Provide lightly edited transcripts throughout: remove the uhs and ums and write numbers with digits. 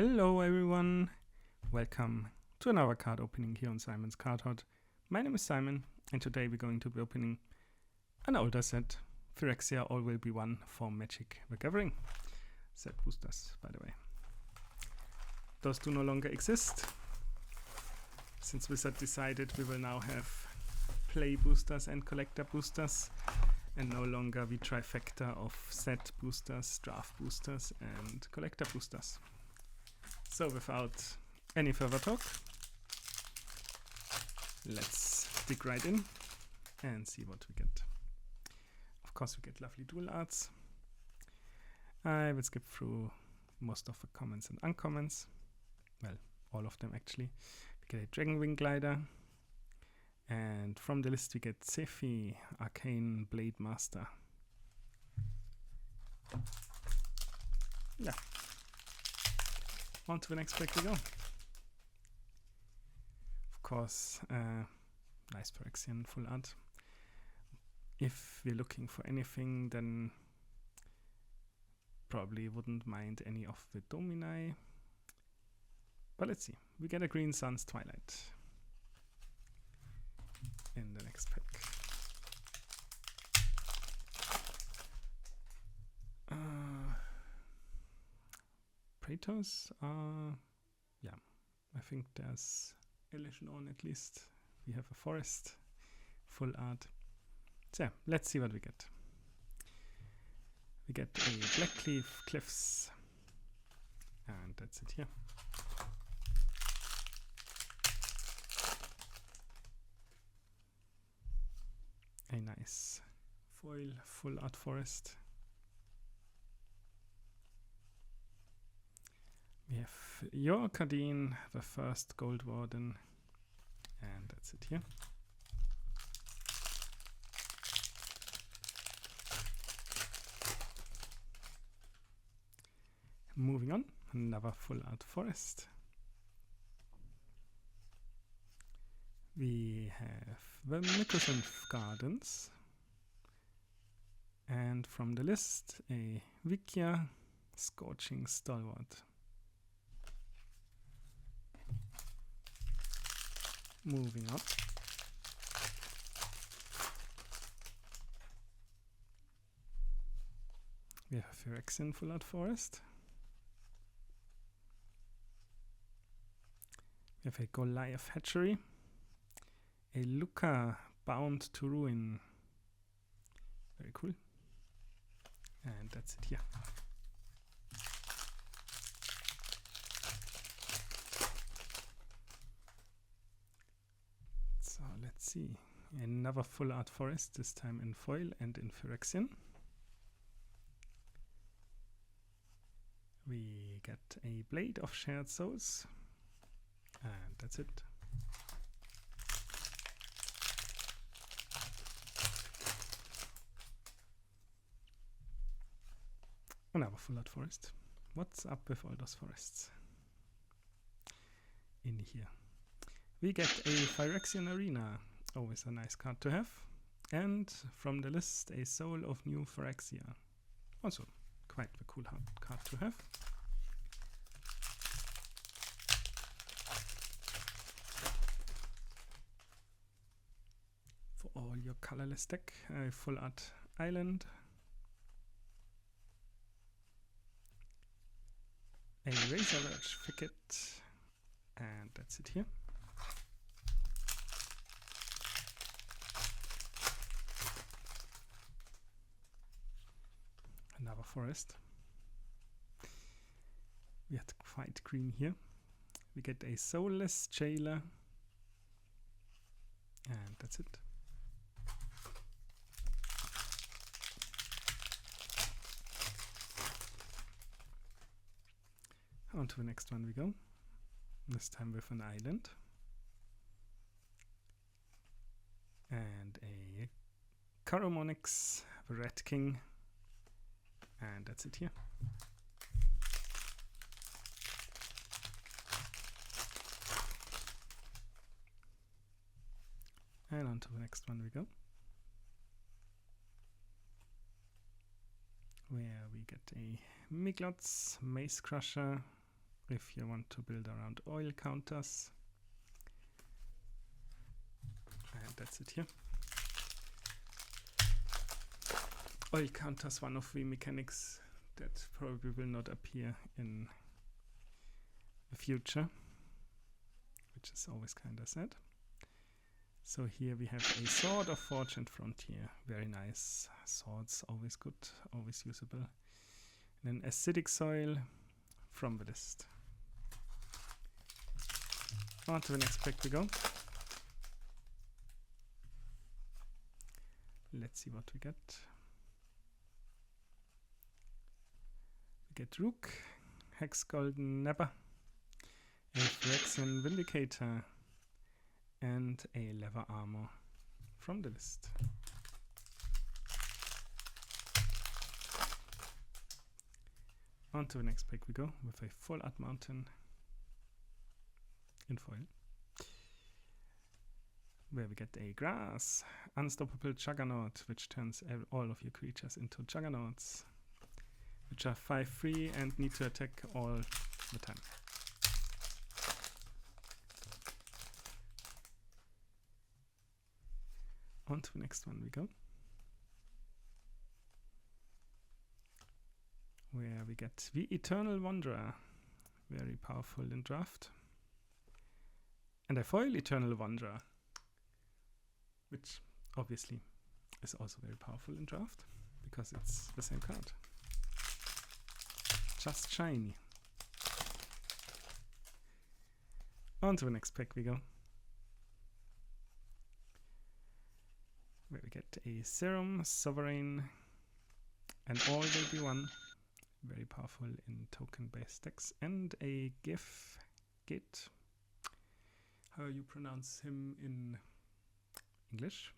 Hello everyone, welcome to another card opening here on Simon's Card Hut. My name is Simon and today we're going to be opening an older set, Phyrexia All Will Be One for Magic the Gathering. Set boosters, by the way. Those do no longer exist. Since the set decided we will now have play boosters and collector boosters and no longer the trifecta of set boosters, draft boosters and collector boosters. So without any further talk, let's dig right in and see what we get. Of course we get lovely dual arts. I will skip through most of the commons and uncommons. Well, all of them actually. We get a Dragon Wing Glider. And from the list we get Sephi, Arcane Blade Master. Yeah. On to the next pack we go. Of course, nice Phyrexian full art. If we're looking for anything, then probably wouldn't mind any of the Domini. But let's see. We get a Green Sun's Twilight in the next pack. Praetors are, yeah, I think there's Illusion on at least. We have a forest, full art. So yeah, let's see what we get. We get a Blackcleave Cliffs, and that's it here. A nice foil full art forest. We have your Cardine, the first Gold Warden, and that's it here. Moving on, another full art forest. We have the Mycosynth Gardens, and from the list a Vikia Scorching Stalwart. Moving on. We have a Phyrexian full art forest. We have a Goliath Hatchery. A Luca Bound to Ruin. Very cool. And that's it here. So let's see. Another full art forest, this time in foil and in Phyrexian. We get a Blade of Shared Souls. And that's it. Another full art forest. What's up with all those forests? In here. We get a Phyrexian Arena. Always a nice card to have. And from the list, a Soul of New Phyrexia. Also quite a cool card to have. For all your colorless deck, a full art island. A Razor Verge Thicket, and that's it here. Another forest. We had quite green here. We get a Soulless Jailer, and that's it. On to the next one we go. This time with an island. And a Caromonix, the Red King. And that's it here. And on to the next one we go. Where we get a Miglots, Maze Crusher, if you want to build around oil counters. And that's it here. Oil counters, one of the mechanics that probably will not appear in the future, which is always kind of sad. So here we have a Sword of Forge and Frontier. Very nice. Swords, always good, always usable. And an acidic soil from the list. On to the next pack we go. Let's see what we get. We get Rook, Hex Golden Nebber, a Phyrexian Vindicator, and a leather armor from the list. On to the next pack we go with a full art mountain in foil, where we get a grass, unstoppable juggernaut, which turns all of your creatures into juggernauts, which are 5/3 and need to attack all the time. On to the next one we go, where we get the Eternal Wanderer, very powerful in draft, and a foil Eternal Wanderer, which obviously is also very powerful in draft because it's the same card, just shiny. On to the next pack we go, where we get a Serum Sovereign, and all will be one, very powerful in token-based decks, and a Git, how you pronounce him in English,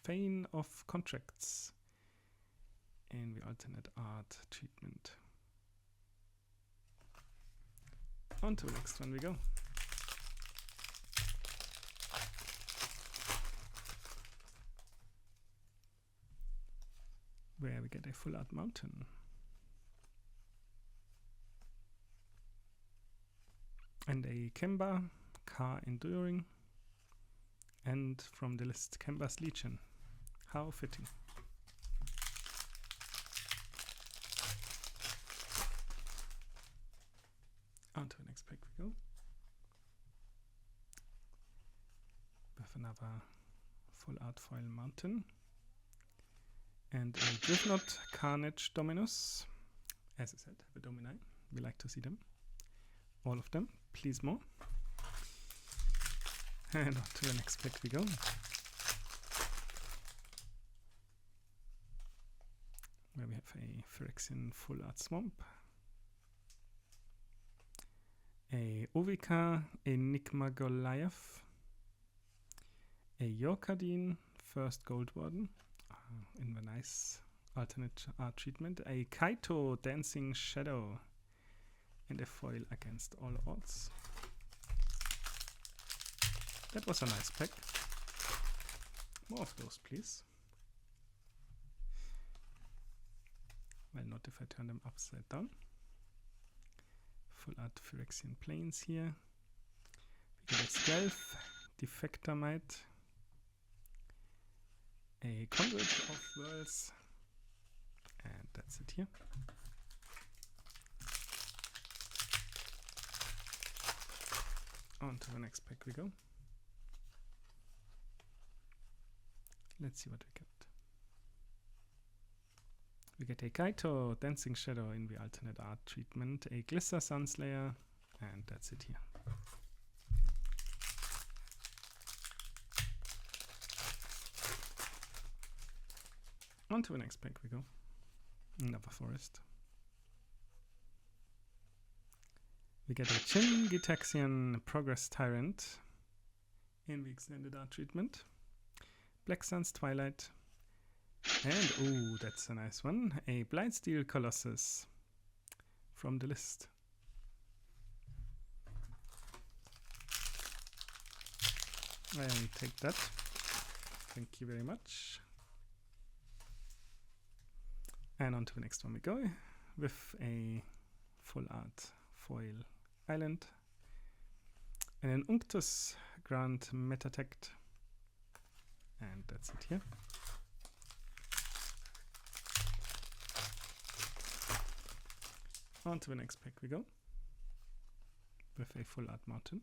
Fane of Contracts, in the alternate art treatment. On to the next one we go. Where we get a full art mountain. And a Kemba, Car Enduring, and from the list Kemba's Legion. How fitting. On to the next pack we go. With another full art foil mountain. And a Driftnot Carnage Dominus. As I said, the Domini. We like to see them. All of them. Please more. And on to the next pack we go. Where we have a Phyrexian Full Art Swamp. A Ovika, a Enigma Goliath. A Yorkardine, First Gold Warden. In the nice alternate art treatment. A Kaito Dancing Shadow. And a foil against all odds. That was a nice pack. More of those, please. Well, not if I turn them upside down. Full art Phyrexian Plains here. We get a Stealth, Defector Might, a Conduit of Worlds, and that's it here. On to the next pack we go. Let's see what we get. We get a Kaito Dancing Shadow in the alternate art treatment, a Glister Sunslayer, and that's it here. On to the next pack we go. Another forest. We get a Chin Gitaxian Progress Tyrant in the extended art treatment. Black Sun's Twilight. And, ooh, that's a nice one. A Blightsteel Colossus from the list. I will take that. Thank you very much. And on to the next one we go with a full art foil island, and an Unctus Grand Metatect, and that's it here. On to the next pack we go, with a full art mountain,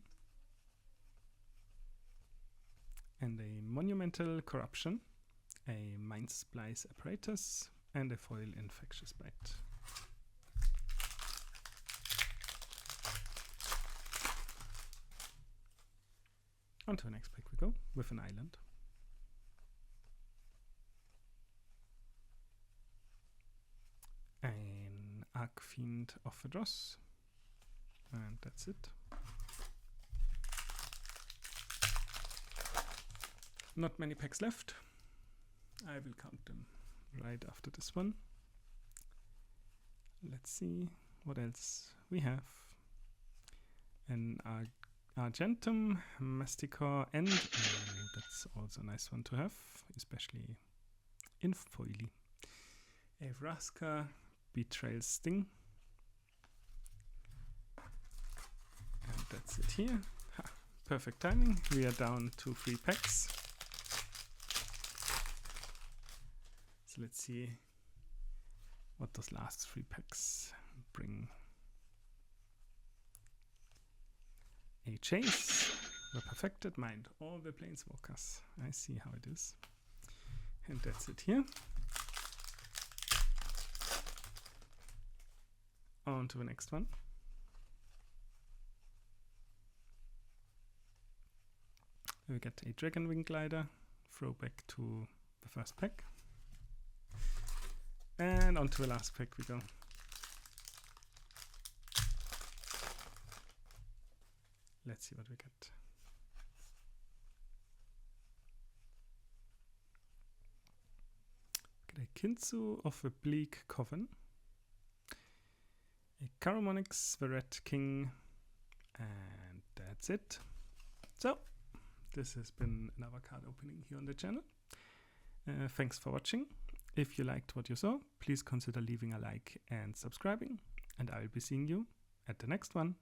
and a Monumental Corruption, a Mind Splice Apparatus, and a foil Infectious Bite. On to the next pack we go, with an island. An Archfiend of the Dross, and that's it. Not many packs left. I will count them right after this one. Let's see what else we have. An Argentum, Masticore, and that's also a nice one to have, especially in foily. A Vraska, Betrayal Sting, and that's it here. Ha, perfect timing. We are down to 3 packs. So let's see what those last 3 packs bring. A Chase, the Perfected Mind, all the Planeswalkers. I see how it is. And that's it here. On to the next one. We get a Dragonwing Glider, throwback to the first pack. And on to the last pack we go. Let's see what we get. Get a Kinsu of the Bleak Coven, a Caramonix, the Red King, and that's it. So, this has been another card opening here on the channel. Thanks for watching. If you liked what you saw, please consider leaving a like and subscribing, and I will be seeing you at the next one.